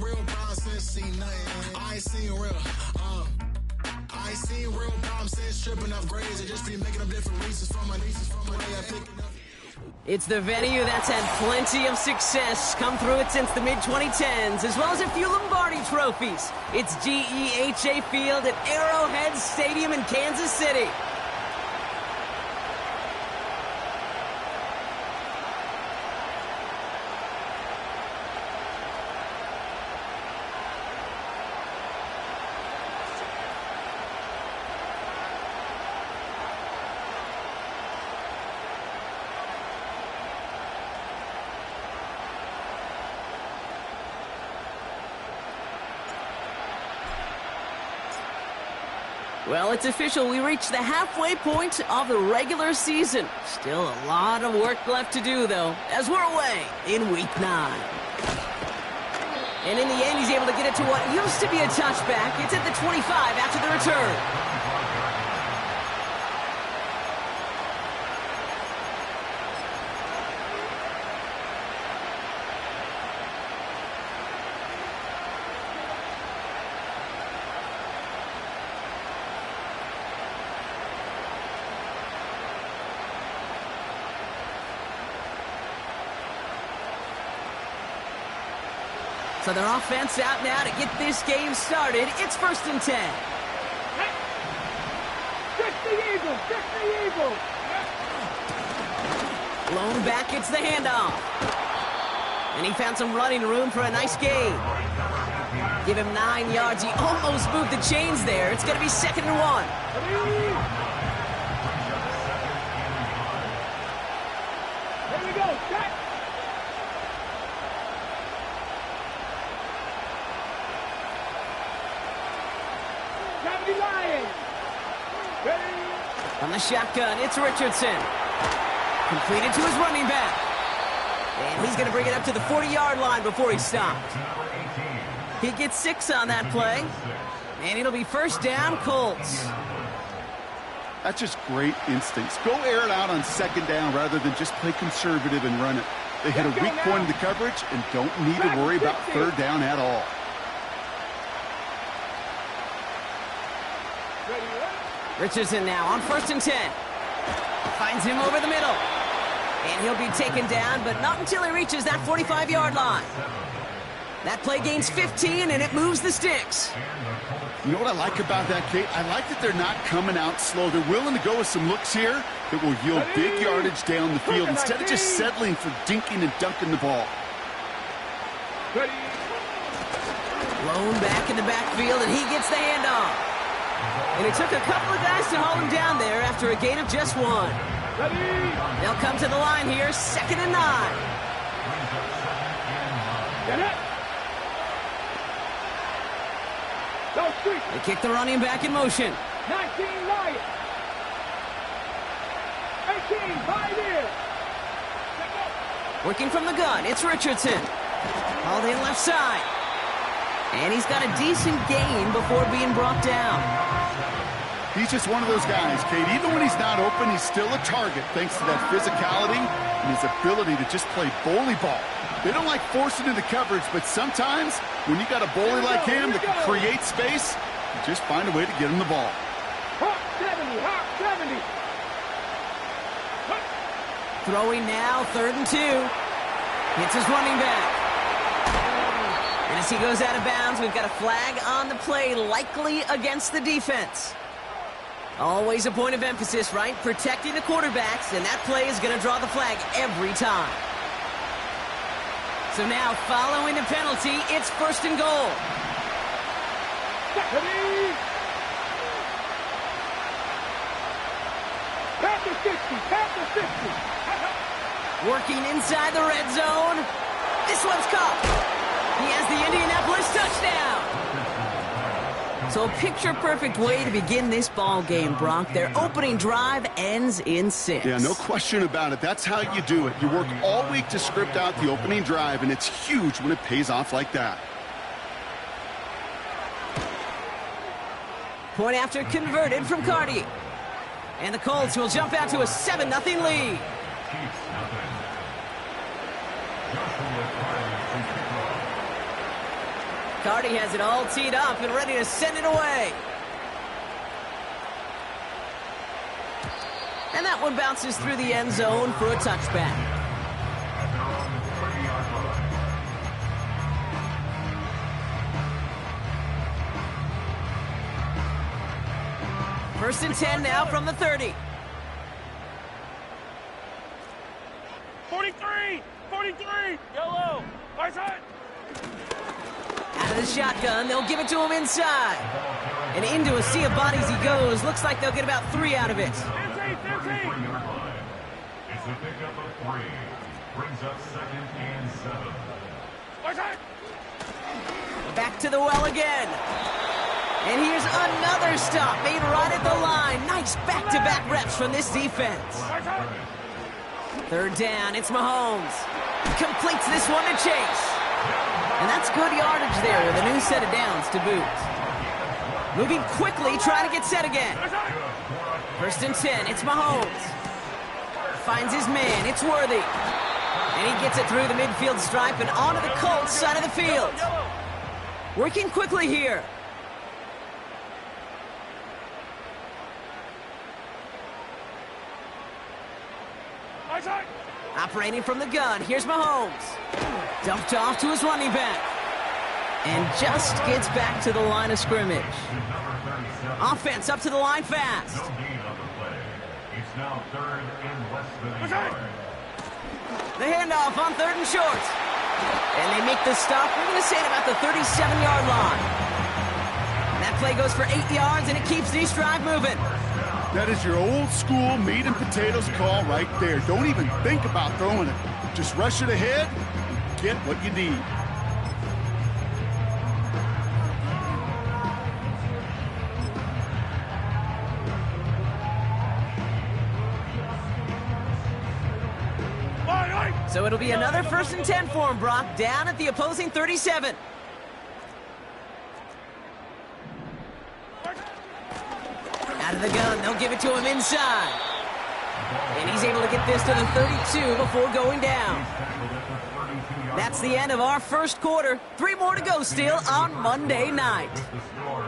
real problems since see nothing. I ain't seen real, I ain't seen real problems since tripping up grades. They just be making up different reasons for my nieces, from my way I picking up. It's the venue that's had plenty of success, come through it since the mid-2010s, as well as a few Lombardi trophies. It's GEHA Field at Arrowhead Stadium in Kansas City. Well, it's official. We reached the halfway point of the regular season. Still a lot of work left to do, though, as we're away in Week 9. And in the end, he's able to get it to what used to be a touchback. It's at the 25 after the return. So their offense out now to get this game started. It's 1st and 10. Get the Eagles! Get the Eagles! Blown back, it's the handoff. And he found some running room for a nice gain. Give him 9 yards. He almost moved the chains there. It's going to be 2nd and 1. Here we go. Set. On the shotgun, it's Richardson. Completed to his running back. And he's going to bring it up to the 40-yard line before he stopped. He gets 6 on that play. And it'll be 1st down, Colts. That's just great instincts. Go air it out on 2nd down rather than just play conservative and run it. They hit a weak point in the coverage and don't need to worry about 3rd down at all. Richardson now on 1st and 10. Finds him over the middle. And he'll be taken down, but not until he reaches that 45-yard line. That play gains 15, and it moves the sticks. You know what I like about that, Kate? I like that they're not coming out slow. They're willing to go with some looks here that will yield big yardage down the field instead of just settling for dinking and dunking the ball. Blown back in the backfield, and he gets the handoff. And it took a couple of guys to haul him down there after a gain of just 1. They'll come to the line here, 2nd and 9. They kick the running back in motion. 19 Lions. 18 Pioneers. Working from the gun, it's Richardson. Hauled in left side. And he's got a decent gain before being brought down. He's just one of those guys, Kate. Even when he's not open, he's still a target thanks to that physicality and his ability to just play bully ball. They don't like forcing into coverage, but sometimes when you got a bully like him that can create space, you just find a way to get him the ball. Hawk 70, Hawk 70. Throwing now, 3rd and 2. Hits his running back. And as he goes out of bounds, we've got a flag on the play, likely against the defense. Always a point of emphasis, right? Protecting the quarterbacks, and that play is going to draw the flag every time. So now, following the penalty, it's 1st and goal. Past the 50, past the 50. Working inside the red zone. This one's caught. He has the Indianapolis touchdown. So a picture-perfect way to begin this ball game, Brock. Their opening drive ends in 6. Yeah, no question about it. That's how you do it. You work all week to script out the opening drive, and it's huge when it pays off like that. Point after converted from Cardi. And the Colts will jump out to a 7-0 lead. Cardi has it all teed up and ready to send it away. And that one bounces through the end zone for a touchback. First and 10 now from the 30. 43! 43! Yellow! Right side! Out of the shotgun, they'll give it to him inside. And into a sea of bodies he goes. Looks like they'll get about 3 out of it. 15! 15! It's a pickup of 3. Brings up 2nd and 7. Right side! Back to the well again. And here's another stop made right at the line. Nice back-to-back reps from this defense. Right side! Third down, it's Mahomes. Completes this one to Chase. And that's good yardage there with a new set of downs to boot. Moving quickly, trying to get set again. First and 10, it's Mahomes. Finds his man, it's Worthy. And he gets it through the midfield stripe and onto the Colts side of the field. Working quickly here. Right side! Operating from the gun, here's Mahomes. Dumped off to his running back. And just gets back to the line of scrimmage. Offense up to the line fast. No gain on the play. It's now 3rd and less than a yard. The handoff on 3rd and short. And they make the stop, we're going to say at about the 37-yard line. That play goes for 8 yards, and it keeps this drive moving. That is your old school meat and potatoes call right there. Don't even think about throwing it. Just rush it ahead and get what you need. So it'll be another 1st and 10 for him, Brock, down at the opposing 37. Out of the gun, they'll give it to him inside. And he's able to get this to the 32 before going down. That's the end of our first quarter. 3 more to go still on Monday night.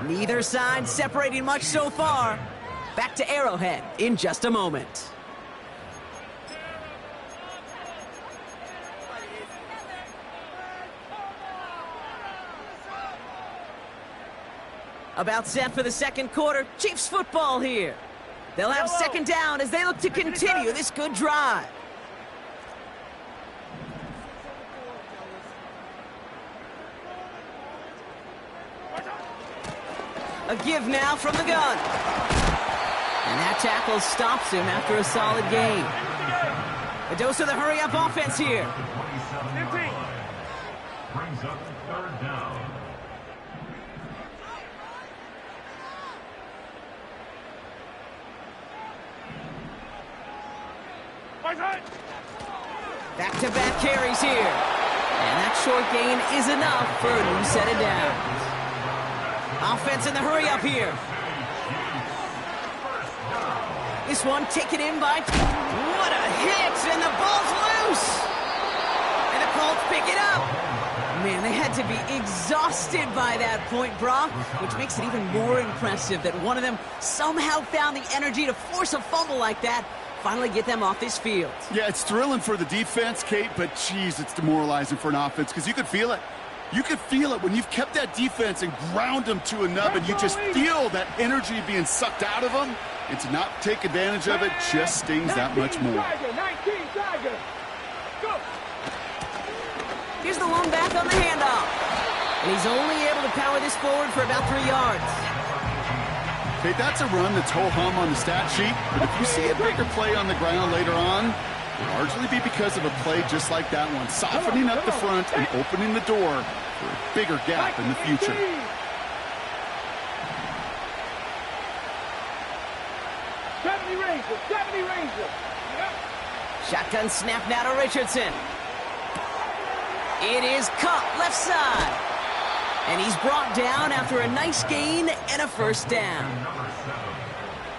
Neither side separating much so far. Back to Arrowhead in just a moment. About set for the second quarter. Chiefs football here. They'll have second down as they look to continue this good drive. A give now from the gun. And that tackle stops him after a solid gain. A dose of the hurry-up offense here. 15! Brings up 3rd down. Right side! Back-to-back carries here. And that short gain is enough for a new set of downs. Offense in the hurry-up here. This one taken in by... What a hit! And the ball's loose! And the Colts pick it up. Man, they had to be exhausted by that point, Brock, which makes it even more impressive that one of them somehow found the energy to force a fumble like that, finally get them off this field. Yeah, it's thrilling for the defense, Kate, but geez, it's demoralizing for an offense because you could feel it. You could feel it when you've kept that defense and ground them to a nub, and you just feel that energy being sucked out of them. And to not take advantage of it just stings that much more. 19 Tiger! Go! Here's the lone back on the handoff. And he's only able to power this forward for about 3 yards. Okay, that's a run that's ho-hum on the stat sheet, but if you see a bigger play on the ground later on, it'll largely be because of a play just like that one, softening up the front and opening the door for a bigger gap in the future. 70 Rangers! 70 Rangers! Yep. Shotgun snap now to Richardson. It is caught left side. And he's brought down after a nice gain and a first down.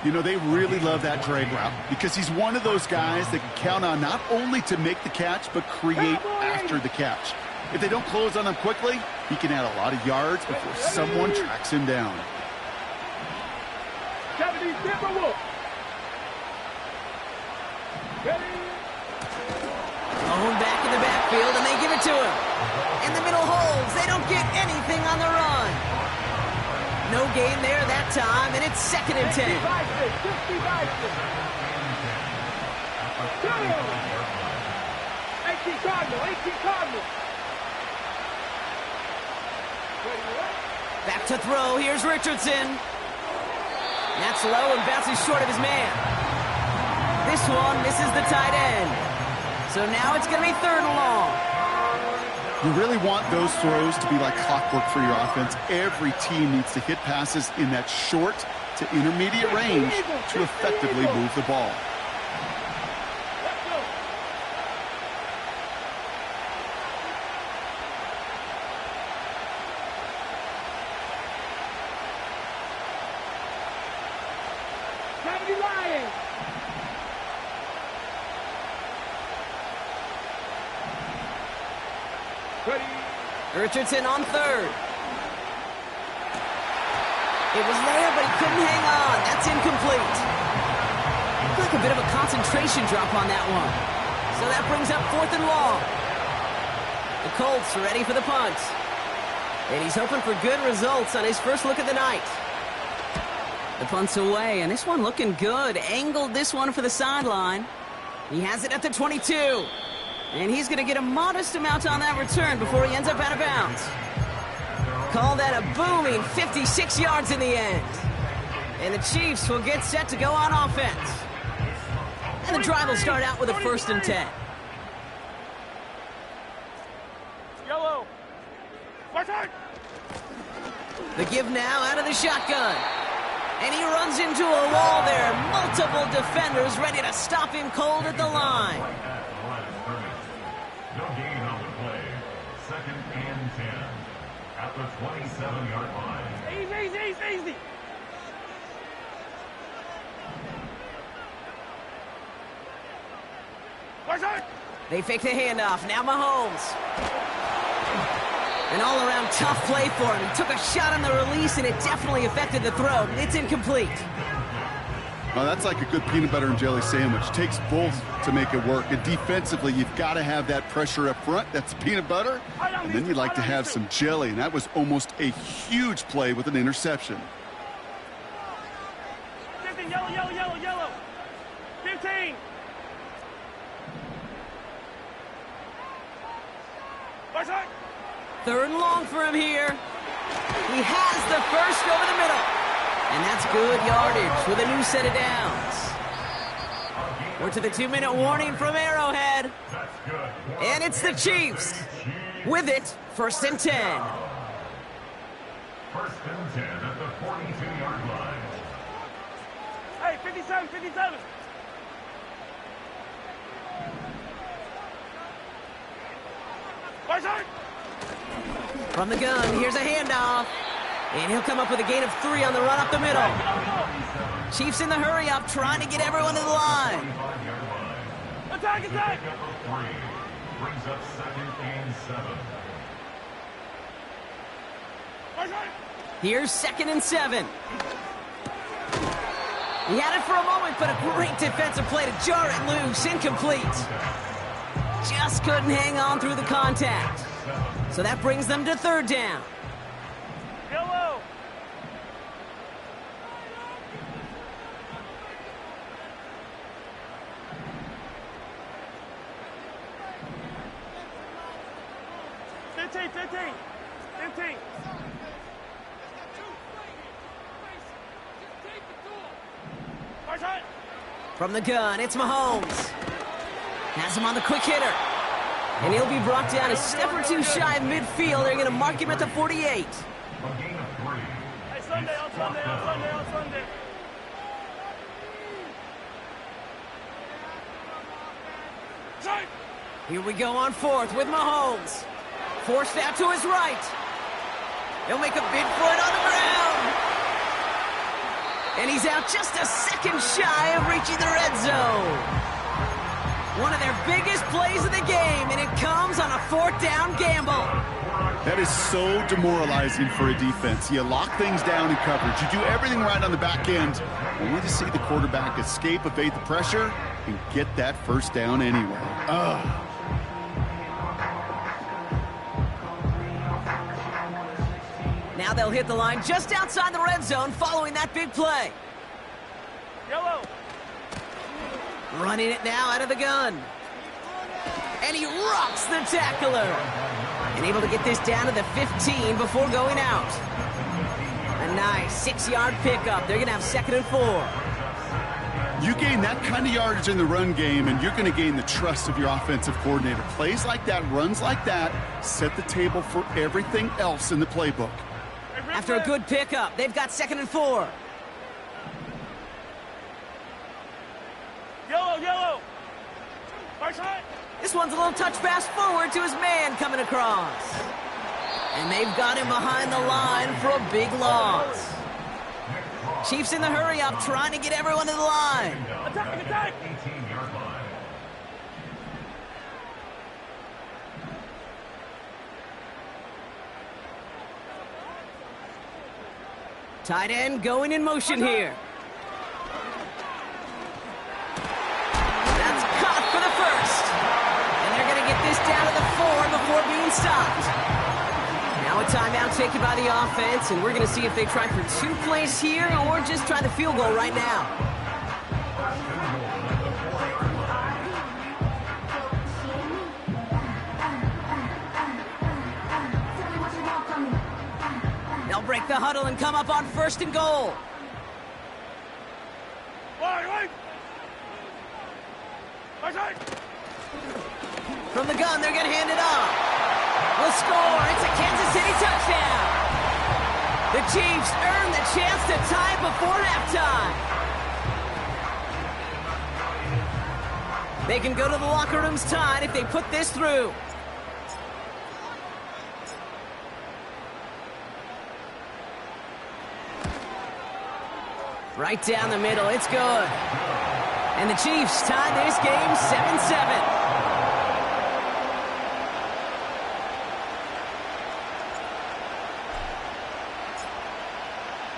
You know, they really love that drag route because he's one of those guys that can count on not only to make the catch, but create after the catch. If they don't close on him quickly, he can add a lot of yards before someone tracks him down. 70 Timberwolves. Ready? Owen back in the backfield, and they give it to him. In the middle holds. They don't get anything on the run. No gain there that time, and it's 2nd and 10. 50 Bison. 18 Cardinals. Back to throw. Here's Richardson. That's low and bounces short of his man. This one misses the tight end. So now it's going to be 3rd and long. You really want those throws to be like clockwork for your offense. Every team needs to hit passes in that short to intermediate range to effectively move the ball. Richardson on 3rd. It was there, but he couldn't hang on. That's incomplete. Looked like a bit of a concentration drop on that one. So that brings up 4th and long. The Colts are ready for the punt. And he's hoping for good results on his first look at the night. The punt's away, and this one looking good. Angled this one for the sideline. He has it at the 22. And he's going to get a modest amount on that return before he ends up out of bounds. Call that a booming 56 yards in the end. And the Chiefs will get set to go on offense. And the drive will start out with a 1st and 10. Yellow. The give now out of the shotgun. And he runs into a wall there. Multiple defenders ready to stop him cold at the line. No gain on the play. 2nd and 10 at the 27-yard line. Easy. They fake the handoff. Now Mahomes. An all-around tough play for him. He took a shot on the release, and it definitely affected the throw. It's incomplete. Well, that's like a good peanut butter and jelly sandwich. Takes both to make it work. And defensively, you've got to have that pressure up front. That's peanut butter. And then you'd like to have some jelly. And that was almost a huge play with an interception. 15, yellow. 15. Third and long for him here. He has the first over the middle. And that's good yardage with a new set of downs. We're to the 2-minute warning from Arrowhead. And it's the Chiefs. With it, 1st and 10. 1st and 10 at the 42-yard line. Hey, 57. From the gun, here's a handoff. And he'll come up with a gain of 3 on the run up the middle. Chiefs in the hurry up, trying to get everyone to the line. Attack! Brings up 2nd and 7. Here's 2nd and 7. He had it for a moment, but a great defensive play to jar it loose. Incomplete. Just couldn't hang on through the contact. So that brings them to 3rd down. Yellow. Fifteen. From the gun, it's Mahomes. Has him on the quick hitter. And he'll be brought down a step or two shy of midfield. They're going to mark him at the 48. A gain of 3. Hey, Sunday. Here we go on 4th with Mahomes. Forced out to his right. He'll make a big foot on the ground. And he's out just a second shy of reaching the red zone. One of their biggest plays of the game, and it comes on a 4th down gamble. That is so demoralizing for a defense. You lock things down in coverage. You do everything right on the back end, only to see the quarterback escape, evade the pressure, and get that first down anyway. Now they'll hit the line just outside the red zone following that big play. Yellow. Running it now out of the gun. And he rocks the tackler. And able to get this down to the 15 before going out. A nice 6-yard pickup. They're going to have 2nd and 4. You gain that kind of yardage in the run game, and you're going to gain the trust of your offensive coordinator. Plays like that, runs like that, set the table for everything else in the playbook. After a good pickup, they've got 2nd and 4. Yellow. Right side. This one's a little touch pass forward to his man coming across. And they've got him behind the line for a big loss. Chiefs in the hurry-up, trying to get everyone to the line. Attack. 18-yard line. Tight end going in motion here. That's caught for the first. And they're going to get this down to the 4 before being stopped. Now a timeout taken by the offense, and we're going to see if they try for 2 plays here or just try the field goal right now. They'll break the huddle and come up on 1st and goal. Right side. From the gun, they're going to hand it off. Will score. It's a Kansas City touchdown. The Chiefs earn the chance to tie before halftime. They can go to the locker rooms tied if they put this through. Right down the middle. It's good. And the Chiefs tie this game 7-7.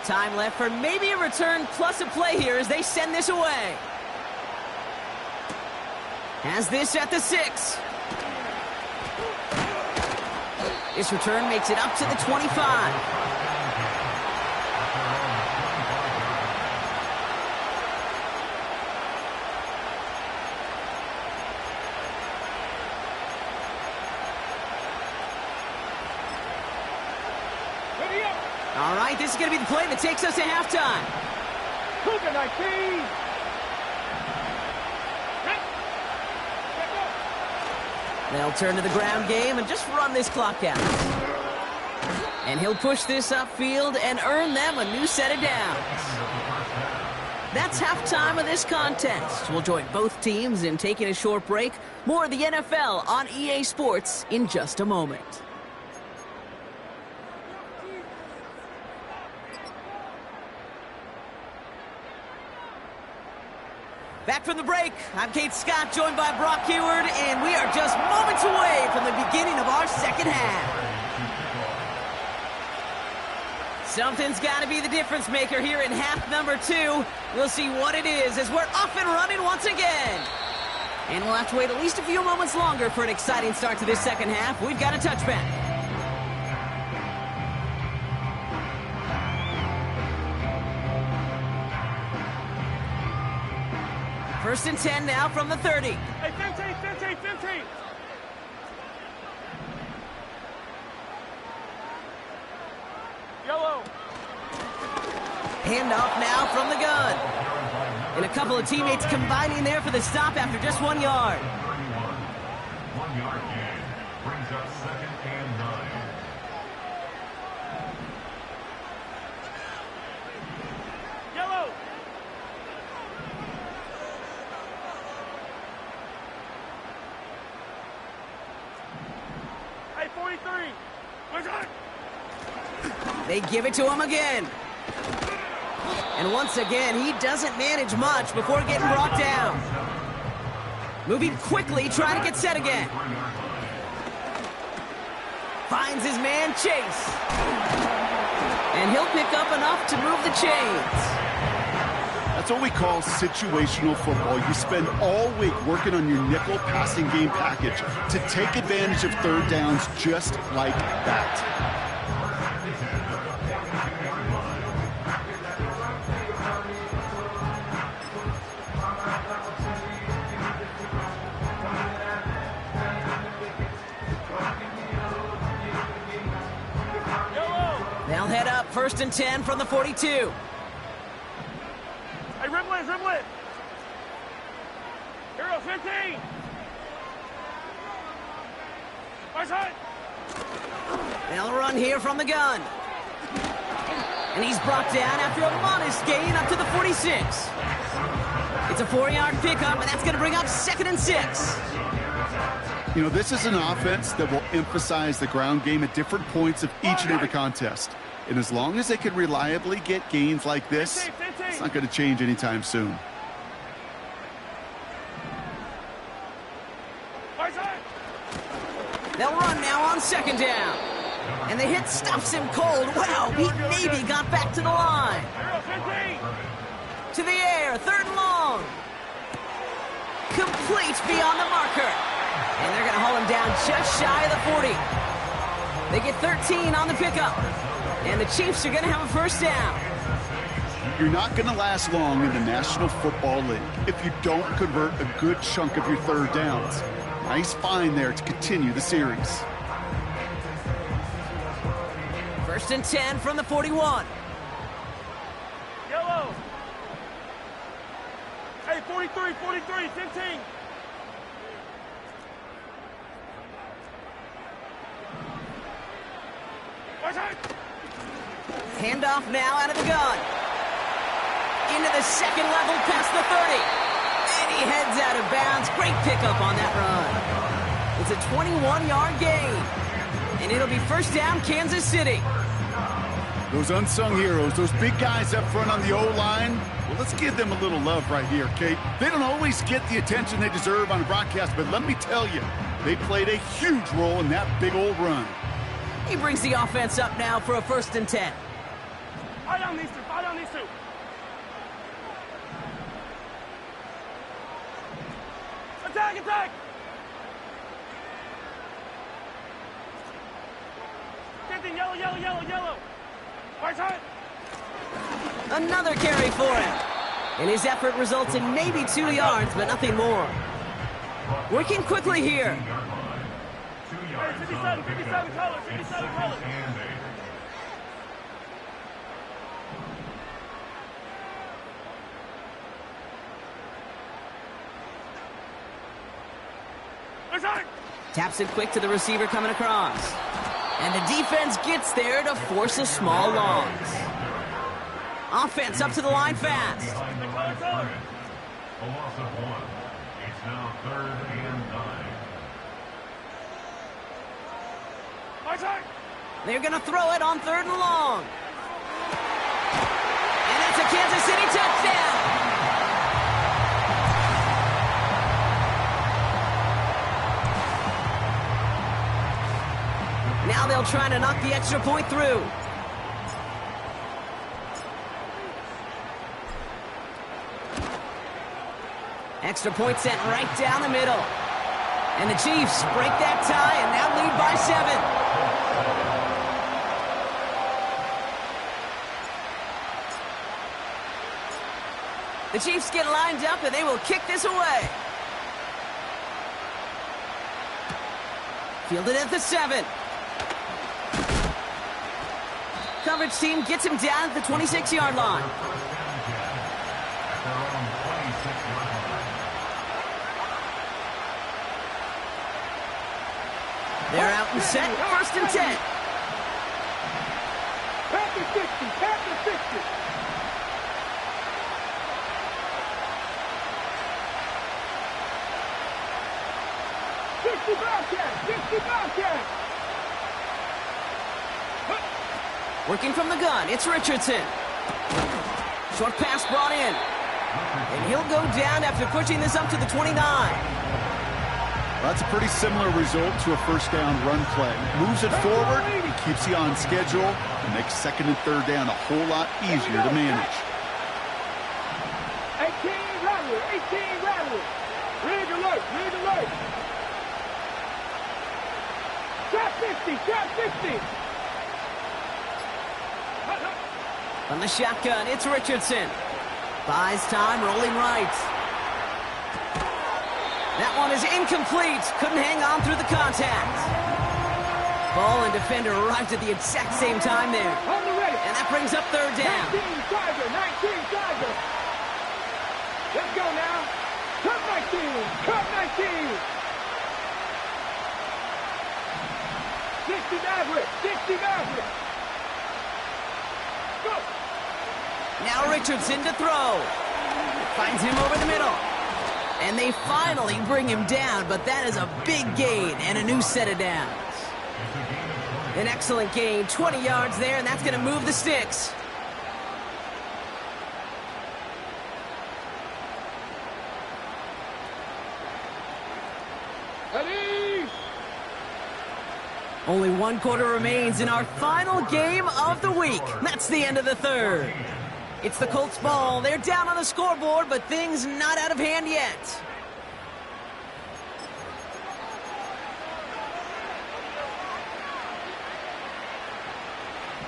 Time left for maybe a return plus a play here as they send this away. Has this at the 6. This return makes it up to the 25. All right, this is going to be the play that takes us to halftime. Cougar 19. They'll turn to the ground game and just run this clock out. And he'll push this upfield and earn them a new set of downs. That's halftime of this contest. We'll join both teams in taking a short break. More of the NFL on EA Sports in just a moment. Back from the break, I'm Kate Scott, joined by Brock Heward, and we are just moments away from the beginning of our second half. Something's got to be the difference maker here in half number 2. We'll see what it is as we're off and running once again. And we'll have to wait at least a few moments longer for an exciting start to this second half. We've got a touchback. First and 10 now from the 30. Hey, 15. Yellow. Handoff now from the gun. And a couple of teammates combining there for the stop after just 1 yard. 1 yard gain brings up 2nd and 9. Yellow. Hey, 43. Where's that? They give it to him again. And once again, he doesn't manage much before getting brought down. Moving quickly, trying to get set again. Finds his man, Chase. And he'll pick up enough to move the chains. That's what we call situational football. You spend all week working on your nickel passing game package to take advantage of third downs just like that. They'll head up 1st and 10 from the 42. Hey, dribble it, dribble it. Here goes 15. Right side. They'll run here from the gun. And he's brought down after a modest gain up to the 46. It's a 4-yard pickup, and that's going to bring up 2nd and 6. You know, this is an offense that will emphasize the ground game at different points of each and every contest. And as long as they can reliably get gains like this, it's not going to change anytime soon. They'll run now on 2nd down. And the hit stops him cold. Wow, he maybe got back to the line. To the air, 3rd and long. Complete beyond the marker. And they're going to haul him down just shy of the 40. They get 13 on the pickup. And the Chiefs are going to have a 1st down. You're not going to last long in the National Football League if you don't convert a good chunk of your third downs. Nice find there to continue the series. 1st and 10 from the 41. Yellow. Hey, 43, 43, 15. Handoff now out of the gun. Into the 2nd level past the 30. And he heads out of bounds. Great pickup on that run. It's a 21-yard gain. And it'll be 1st down, Kansas City. Those unsung heroes, those big guys up front on the O-line, well, let's give them a little love right here, Kate. They don't always get the attention they deserve on a broadcast, but let me tell you, they played a huge role in that big old run. He brings the offense up now for a 1st and 10. Fight on these two, fight on these two. Attack, attack. 15, yellow, yellow, yellow, yellow. Right side. Another carry for him. And his effort results in maybe 2 yards, but nothing more. Working quickly here. Hey, 57, 57 colors, 57 colors. Taps it quick to the receiver coming across. And the defense gets there to force a small loss. Offense up to the line fast. A loss of 1. It's now 3rd and 9. They're going to throw it on 3rd and long. And that's a Kansas City touchdown. Now they'll try to knock the extra point through. Extra point sent right down the middle. And the Chiefs break that tie and now lead by 7. The Chiefs get lined up and they will kick this away. Fielded at the 7. Coverage team gets him down at the 26-yard line. They're out and set, 1st and 10. Panther 60, Panther 60. Working from the gun, it's Richardson. Short pass brought in. And he'll go down after pushing this up to the 29. That's a pretty similar result to a first down run play. Moves it forward, keeps you on schedule, and makes second and third down a whole lot easier to manage. 18 rattle, 18 rattle. Rig alert, rig alert. Trap 50, trap 50. From the shotgun, it's Richardson. Buys time, rolling right. That one is incomplete. Couldn't hang on through the contact. Ball and defender arrived at the exact same time there. On the ready. And that brings up third down. 19 Tiger, 19 Tiger. Let's go now. Cut 19, cut 19. 60 Maverick, 60 Maverick. Go. Now Richardson to throw. Finds him over the middle. And they finally bring him down, but that is a big gain and a new set of downs. An excellent gain, 20 yards there, and that's going to move the sticks. Ready. Only one quarter remains in our final game of the week. That's the end of the third. It's the Colts ball. They're down on the scoreboard, but things not out of hand yet.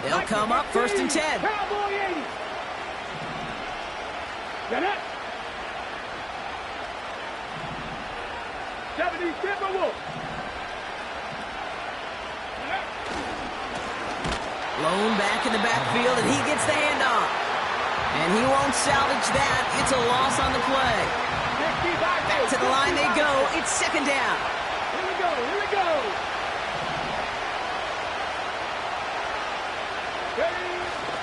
They'll come up first and 10. Cowboy 80. Get it. 70 Timberwolves. Lone back in the backfield, and he gets the handoff. And he won't salvage that. It's a loss on the play. Back to the line they go. It's second down. Here we go, here we go.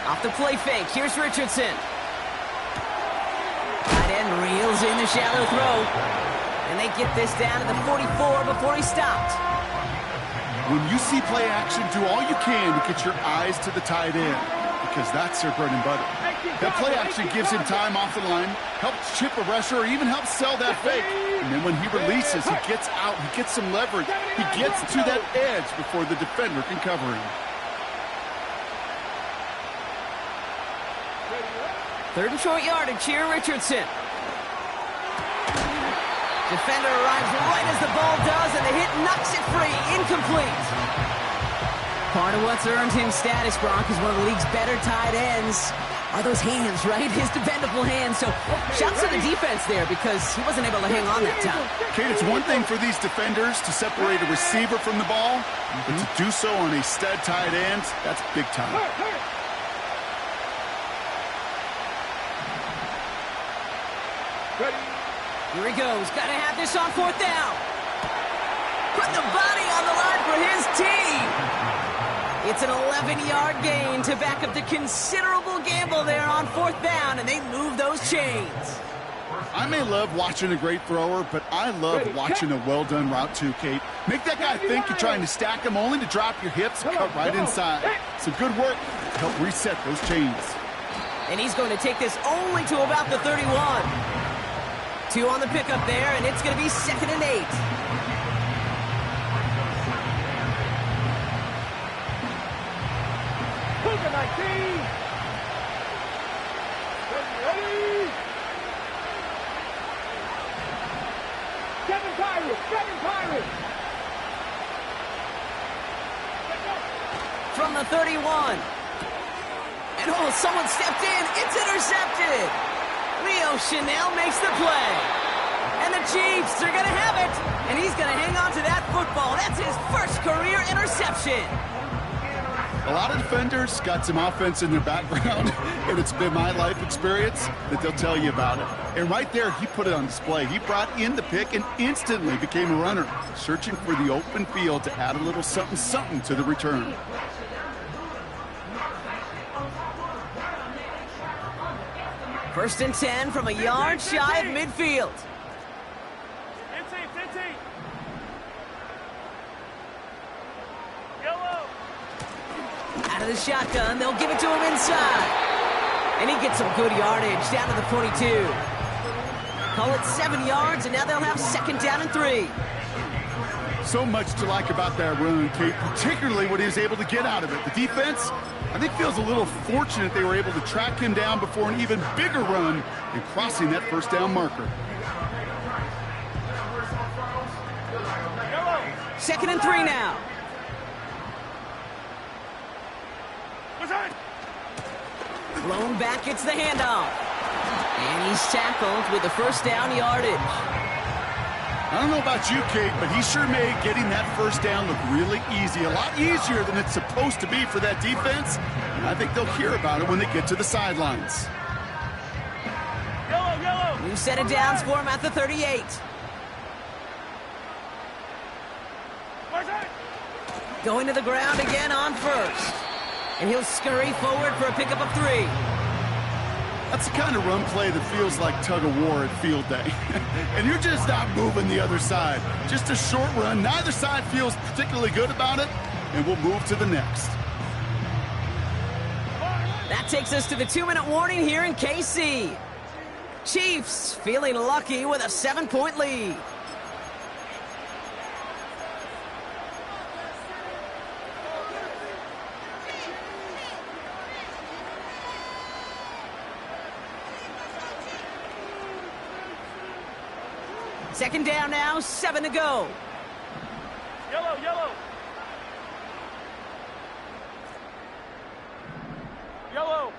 Off the play fake. Here's Richardson. Tight end reels in the shallow throw. And they get this down to the 44 before he stopped. When you see play action, do all you can to get your eyes to the tight end, because that's their bread and butter. That play action gives him time off the line, helps chip a rusher, or even helps sell that fake. And then when he releases, he gets out, he gets some leverage. He gets to that edge before the defender can cover him. Third and short yardage here, Richardson. Defender arrives right as the ball does, and the hit knocks it free. Incomplete. Part of what's earned him status, Gronk, is one of the league's better tight ends. Are those hands, right? His dependable hands. So shouts to the defense there because he wasn't able to hang on that time. Kate, it's one thing for these defenders to separate a receiver from the ball, but to do so on a stud tight end, that's big time. Here he goes. Got to have this on fourth down. Put the body on the line for his team. It's an 11-yard gain to back up the considerable gamble there on fourth down, and they move those chains. I may love watching a great thrower, but I love watching a well-done route too, Kate. Make that guy think you're trying to stack him only to drop your hips and cut right inside. Some good work to help reset those chains. And he's going to take this only to about the 31. 2 on the pickup there, and it's going to be 2nd and 8. Booker 19. Ready. 7 Pirates, 7 Pirates. From the 31. And oh, someone stepped in. It's intercepted. Leo Chanel makes the play. And the Chiefs are going to have it. And he's going to hang on to that football. That's his first career interception. A lot of defenders got some offense in their background, and it's been my life experience that they'll tell you about it. And right there, he put it on display. He brought in the pick and instantly became a runner, searching for the open field to add a little something-something to the return. First and 10 from a yard shy of midfield. 15. Yellow. Out of the shotgun, they'll give it to him inside. And he gets some good yardage down to the 42. Call it 7 yards, and now they'll have 2nd down and 3. So much to like about that run, Kate, particularly what he was able to get out of it. The defense, I think, feels a little fortunate they were able to track him down before an even bigger run and crossing that 1st down marker. 2nd and 3 now. Blown back, it's the handoff. And he's tackled with the 1st down yardage. I don't know about you, Kate, but he sure made getting that 1st down look really easy. A lot easier than it's supposed to be for that defense. And I think they'll hear about it when they get to the sidelines. New set of downs for him at the 38. Going to the ground again on 1st. And he'll scurry forward for a pickup of 3. That's the kind of run play that feels like tug-of-war at field day. And you're just not moving the other side. Just a short run. Neither side feels particularly good about it, and we'll move to the next. That takes us to the 2-minute warning here in KC. Chiefs feeling lucky with a 7-point lead. Second down now, 7 to go. Yellow.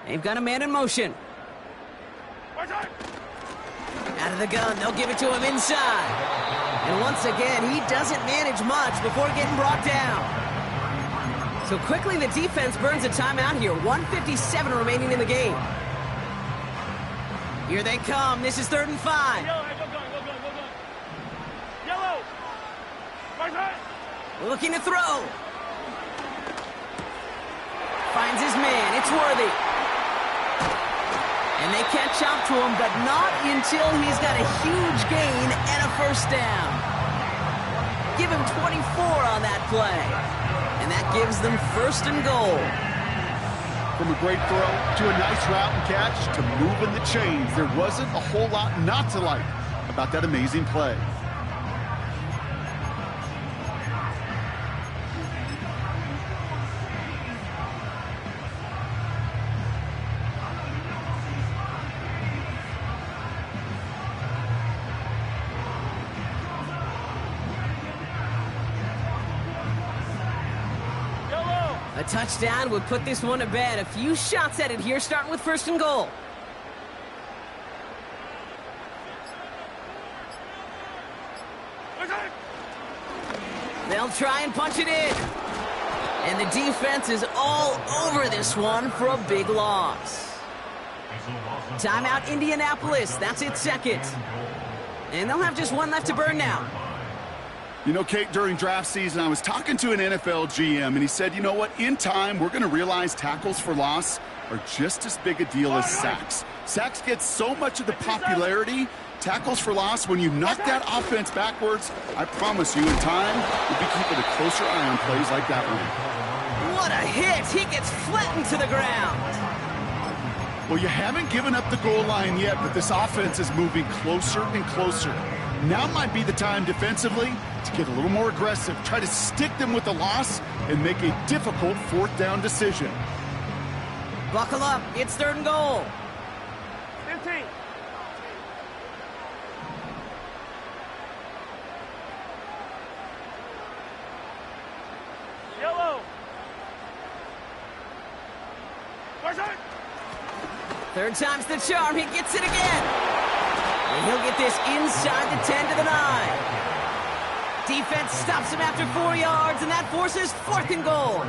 They've got a man in motion. Out of the gun, they'll give it to him inside. And once again, he doesn't manage much before getting brought down. So quickly the defense burns a timeout here. 1:57 remaining in the game. Here they come. This is 3rd and 5. Looking to throw. Finds his man. It's Worthy. And they catch up to him, but not until he's got a huge gain and a 1st down. Give him 24 on that play. And that gives them 1st and goal. From a great throw to a nice route and catch to moving the chains, there wasn't a whole lot not to like about that amazing play. A touchdown would put this one to bed. A few shots at it here, starting with 1st and goal. They'll try and punch it in. And the defense is all over this one for a big loss. Timeout Indianapolis. That's its 2nd. And they'll have just one left to burn now. You know, Kate, during draft season, I was talking to an NFL GM, and he said, you know what, in time, we're going to realize tackles for loss are just as big a deal as sacks. Sacks get so much of the popularity. Tackles for loss, when you knock that offense backwards, I promise you, in time, we'll be keeping a closer eye on plays like that one. What a hit! He gets flattened to the ground. Well, you haven't given up the goal line yet, but this offense is moving closer and closer. Now might be the time defensively to get a little more aggressive, try to stick them with the loss, and make a difficult 4th down decision. Buckle up. It's 3rd and goal. 15. Yellow. 3rd time's the charm. He gets it again. And he'll get this inside the 10 to the 9. Defense stops him after 4 yards, and that forces 4th and goal.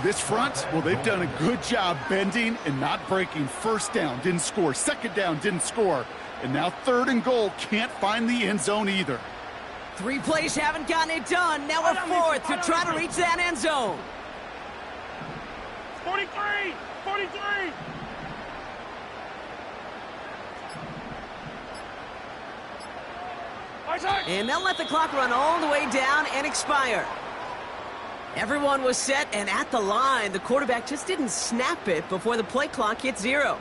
This front, well, they've done a good job bending and not breaking. 1st down, didn't score. 2nd down, didn't score. And now 3rd and goal, can't find the end zone either. 3 plays haven't gotten it done. Now a 4th to try to reach that end zone. 43. And they'll let the clock run all the way down and expire. Everyone was set and at the line. The quarterback just didn't snap it before the play clock hit 0.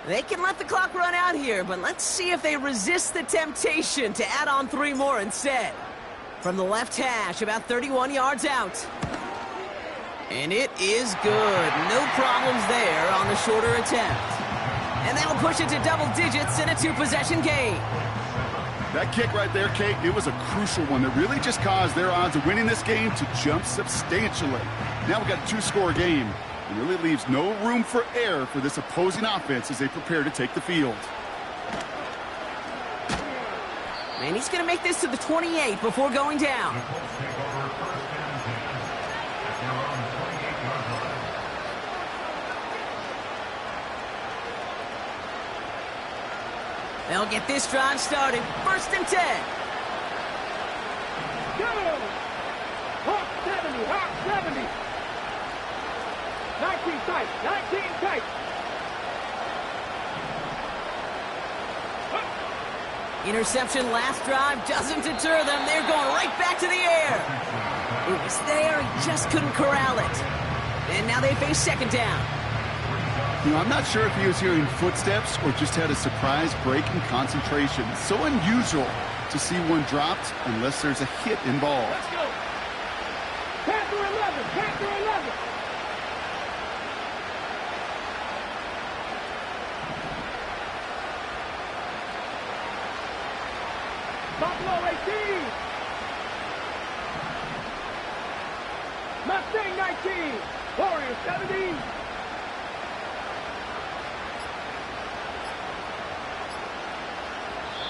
They can let the clock run out here, but let's see if they resist the temptation to add on 3 more instead. From the left hash, about 31 yards out. And it is good. No problems there on the shorter attempt. And that'll push it to double digits in a 2-possession game. That kick right there, Kate, it was a crucial one that really just caused their odds of winning this game to jump substantially. Now we've got a 2-score game. It really leaves no room for error for this opposing offense as they prepare to take the field. And he's going to make this to the 28 before going down. They'll get this drive started. 1st and 10. Go! Hawk 70, Hawk 70. 19 tight, 19 tight. Interception last drive doesn't deter them. They're going right back to the air. It was there, he just couldn't corral it. And now they face 2nd down. You know, I'm not sure if he was hearing footsteps or just had a surprise break in concentration. It's so unusual to see one dropped unless there's a hit involved. Let's go. Panther 11, Panther 11. Buffalo 18. Mustang 19. Warrior 70.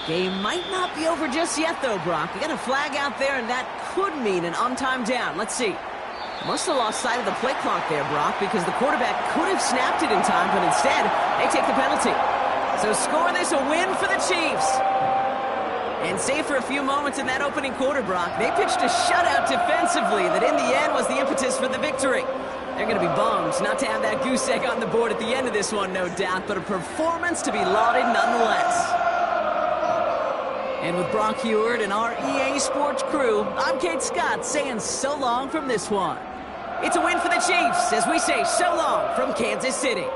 Game might not be over just yet, though, Brock. We got a flag out there, and that could mean an on-time down. Let's see. Must have lost sight of the play clock there, Brock, because the quarterback could have snapped it in time, but instead, they take the penalty. So score this a win for the Chiefs. And save for a few moments in that opening quarter, Brock, they pitched a shutout defensively that in the end was the impetus for the victory. They're going to be bummed not to have that goose egg on the board at the end of this one, no doubt, but a performance to be lauded nonetheless. And with Brock Heward and our EA Sports crew, I'm Kate Scott saying so long from this one. It's a win for the Chiefs as we say so long from Kansas City.